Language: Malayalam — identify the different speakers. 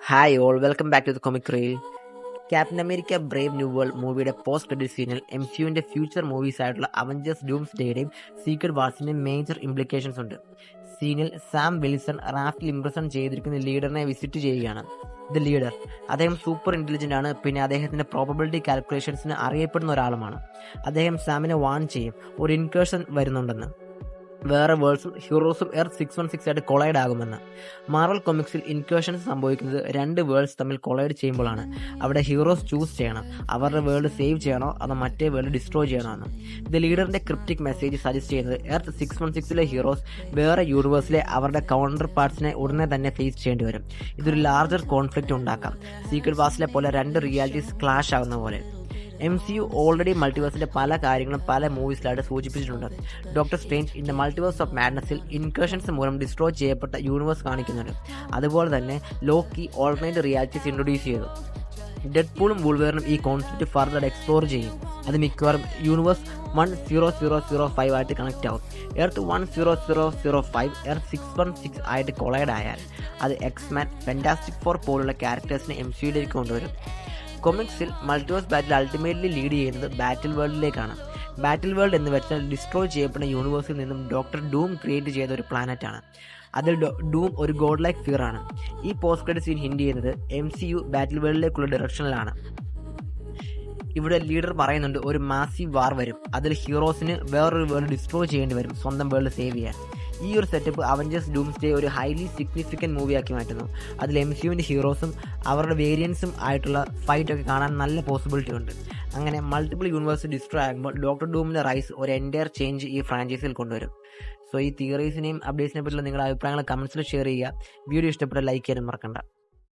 Speaker 1: Hi all welcome back to the Comic Reel. Captain America Brave New World മൂവിയുടെ പോസ്റ്റ് ക്രെഡിറ്റ് സീനിൽ MCUവിൻ്റെ ഫ്യൂച്ചർ മൂവീസ് ആയിട്ടുള്ള അവഞ്ചേഴ്സ് ഡൂംസ്ഡേയുടെയും സീക്രട്ട് വാർസിൻ്റെയും മേജർ ഇംപ്ലിക്കേഷൻസ് ഉണ്ട്. സീനിൽ സാം വിൽസൺ റാഫിൽ ഇംപ്രസൺ ചെയ്തിരിക്കുന്ന ലീഡറിനെ വിസിറ്റ് ചെയ്യുകയാണ്. ദ ലീഡർ അദ്ദേഹം സൂപ്പർ ഇൻ്റലിജൻ്റ് ആണ്. പിന്നെ അദ്ദേഹത്തിൻ്റെ പ്രോബബിലിറ്റി കാൽക്കുലേഷൻസിന് അറിയപ്പെടുന്ന ഒരാളുമാണ്. അദ്ദേഹം സാമിനെ വാൺ ചെയ്യും, ഒരു ഇൻകേഴ്സൺ വരുന്നുണ്ടെന്ന്, വേറെ വേൾഡ്സും ഹീറോസും എർത്ത് 616 ആയിട്ട് കൊളൈഡ് ആകുമെന്ന്. മാർവൽ കൊമിക്സിൽ ഇൻകേർഷൻസ് സംഭവിക്കുന്നത് രണ്ട് വേൾഡ്സ് തമ്മിൽ കൊളൈഡ് ചെയ്യുമ്പോഴാണ്. അവിടെ ഹീറോസ് ചൂസ് ചെയ്യണം, അവരുടെ വേൾഡ് സേവ് ചെയ്യണോ അതോ മറ്റേ വേൾഡ് ഡിസ്ട്രോയ് ചെയ്യണോ എന്ന്. ദ ലീഡറിന്റെ ക്രിപ്റ്റിക് മെസ്സേജ് സജസ്റ്റ് ചെയ്യുന്നത് എർത്ത് 616 ഹീറോസ് വേറെ യൂണിവേഴ്സിലെ അവരുടെ കൗണ്ടർ പാർട്സിനെ ഉടനെ തന്നെ ഫേസ് ചെയ്യേണ്ടി വരും. ഇതൊരു ലാർജർ കോൺഫ്ലിക്റ്റ് ഉണ്ടാക്കാം, സീക്രട്ട് വാർസിലെ പോലെ രണ്ട് റിയാലിറ്റീസ് ക്ലാഷ് ആകുന്ന പോലെ. MCU ഓൾറെഡി മൾട്ടിവേഴ്സിന്റെ പല കാര്യങ്ങളും പല മൂവീസിലായിട്ട് സൂചിപ്പിച്ചിട്ടുണ്ട്. Doctor strange in the multiverse of മാഡ്നസിൽ ഇൻകേർഷൻസ് മൂലം ഡിസ്ട്രോയ് ചെയ്യപ്പെട്ട യൂണിവേഴ്സ് കാണിക്കുന്നുണ്ട്. അതുപോലെ തന്നെ ലോക്കി ഓൾട്ടർനേറ്റ് റിയാലിറ്റീസ് ഇൻട്രൊഡ്യൂസ് ചെയ്തു. ഡെഡ്പൂളും വൂൾവേറിനും ഈ കോൺസെപ്റ്റ് ഫർദർ എക്സ്പ്ലോർ ചെയ്യും. അത് മിക്കവാറും യൂണിവേഴ്സ് 10005 ആയിട്ട് കണക്റ്റ് ആവും. എർത്ത് 10005 എർത്ത് 616 ആയിട്ട് കൊളൈഡ് ആയാൽ അത് എക്സ്മാൻ, ഫാന്റാസ്റ്റിക് ഫോർ പോലുള്ള ക്യാരക്ടേഴ്സിനെ MCUയിലേക്ക് കൊണ്ടുവരും. കൊമിക്സിൽ മൾട്ടിവേഴ്സ് ബാറ്റിൽ അൾട്ടിമേറ്റ്ലി ലീഡ് ചെയ്യുന്നത് ബാറ്റിൽ വേൾഡിലേക്കാണ്. ബാറ്റിൽ വേൾഡ് എന്ന് വെച്ചാൽ ഡിസ്ട്രോയ് ചെയ്യപ്പെടുന്ന യൂണിവേഴ്സിൽ നിന്നും ഡോക്ടർ ഡൂം ക്രിയേറ്റ് ചെയ്ത ഒരു പ്ലാനറ്റാണ്. അതിൽ ഡൂം ഒരു ഗോഡ് ലൈക്ക് ഫിയർ ആണ്. ഈ പോസ്റ്റ് ക്രെഡിറ്റ് സീൻ ഹിന്റ് ചെയ്യുന്നത് MCU ബാറ്റിൽ വേൾഡിലേക്കുള്ള ഡയറക്ഷനിലാണ്. ഇവിടെ ലീഡർ പറയുന്നുണ്ട് ഒരു മാസീവ് വാർ വരും, അതിൽ ഹീറോസിന് വേറൊരു വേൾഡ് ഡിസ്ട്രോയ് ചെയ്യേണ്ടി വരും സ്വന്തം വേൾഡ് സേവ് ചെയ്യാൻ. ഈ ഒരു സെറ്റപ്പ് അവഞ്ചേഴ്സ് ഡൂംസ്ഡേ ഒരു ഹൈലി സിഗ്നിഫിക്കൻറ്റ് മൂവിയാക്കി മാറ്റുന്നു. അതിൽ MCUവിൻ്റെ ഹീറോസും അവരുടെ വേരിയൻസും ആയിട്ടുള്ള ഫൈറ്റൊക്കെ കാണാൻ നല്ല പോസിബിലിറ്റി ഉണ്ട്. അങ്ങനെ മൾട്ടിപ്പിൾ യൂണിവേഴ്സ് ഡിസ്ട്രോയ് ആകുമ്പോൾ ഡോക്ടർ ഡൂമിൻ്റെ റൈസ് ഒരു എൻറ്റയർ ചേഞ്ച് ഈ ഫ്രാഞ്ചൈസിൽ കൊണ്ടുവരും. സോ ഈ തിയറീസിനെയും അപ്ഡേറ്റ്സിനെ പറ്റിയുള്ള നിങ്ങളുടെ അഭിപ്രായങ്ങൾ കമൻസിൽ ഷെയർ ചെയ്യുക. വീഡിയോ ഇഷ്ടപ്പെട്ട ലൈക്ക് ചെയ്യാനും മറക്കണ്ട.